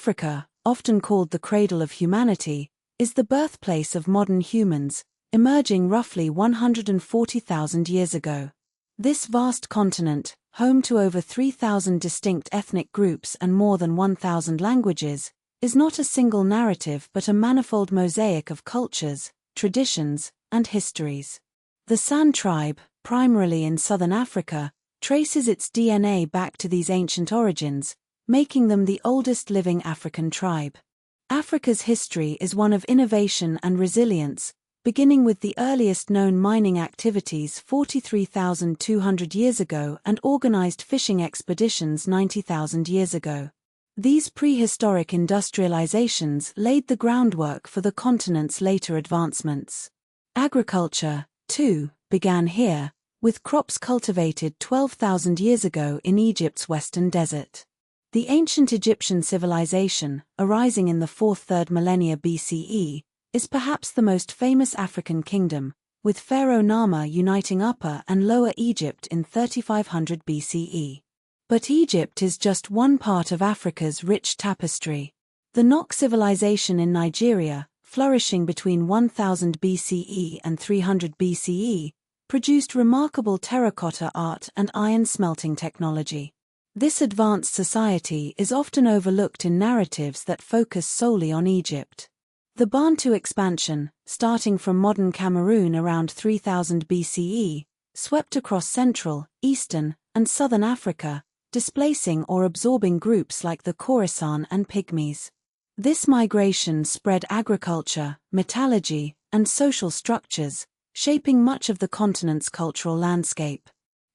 Africa, often called the cradle of humanity, is the birthplace of modern humans, emerging roughly 140,000 years ago. This vast continent, home to over 3,000 distinct ethnic groups and more than 1,000 languages, is not a single narrative but a manifold mosaic of cultures, traditions, and histories. The San tribe, primarily in southern Africa, traces its DNA back to these ancient origins, making them the oldest living African tribe. Africa's history is one of innovation and resilience, beginning with the earliest known mining activities 43,200 years ago and organized fishing expeditions 90,000 years ago. These prehistoric industrializations laid the groundwork for the continent's later advancements. Agriculture, too, began here, with crops cultivated 12,000 years ago in Egypt's western desert. The ancient Egyptian civilization, arising in the 4th–3rd millennia BCE, is perhaps the most famous African kingdom, with Pharaoh Nama uniting Upper and Lower Egypt in 3500 BCE. But Egypt is just one part of Africa's rich tapestry. The Nok civilization in Nigeria, flourishing between 1000 BCE and 300 BCE, produced remarkable terracotta art and iron smelting technology. This advanced society is often overlooked in narratives that focus solely on Egypt. The Bantu expansion, starting from modern Cameroon around 3000 BCE, swept across central, eastern, and southern Africa, displacing or absorbing groups like the Khorasan and Pygmies. This migration spread agriculture, metallurgy, and social structures, shaping much of the continent's cultural landscape.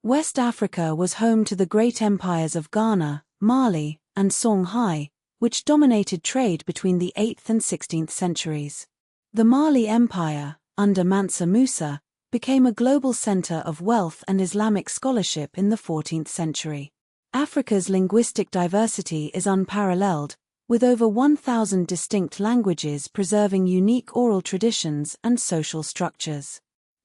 West Africa was home to the great empires of Ghana, Mali, and Songhai, which dominated trade between the 8th and 16th centuries. The Mali Empire, under Mansa Musa, became a global center of wealth and Islamic scholarship in the 14th century. Africa's linguistic diversity is unparalleled, with over 1,000 distinct languages preserving unique oral traditions and social structures.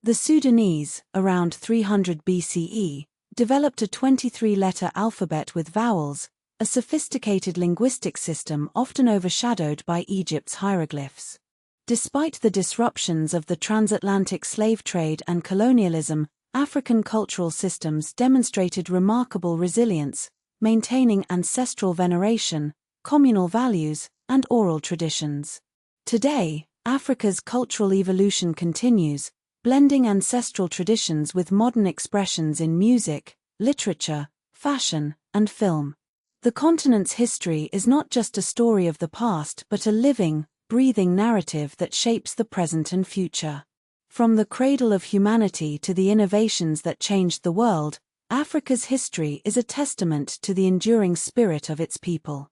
The Sudanese, around 300 BCE, developed a 23-letter alphabet with vowels, a sophisticated linguistic system often overshadowed by Egypt's hieroglyphs. Despite the disruptions of the transatlantic slave trade and colonialism, African cultural systems demonstrated remarkable resilience, maintaining ancestral veneration, communal values, and oral traditions. Today, Africa's cultural evolution continues, blending ancestral traditions with modern expressions in music, literature, fashion, and film. The continent's history is not just a story of the past but a living, breathing narrative that shapes the present and future. From the cradle of humanity to the innovations that changed the world, Africa's history is a testament to the enduring spirit of its people.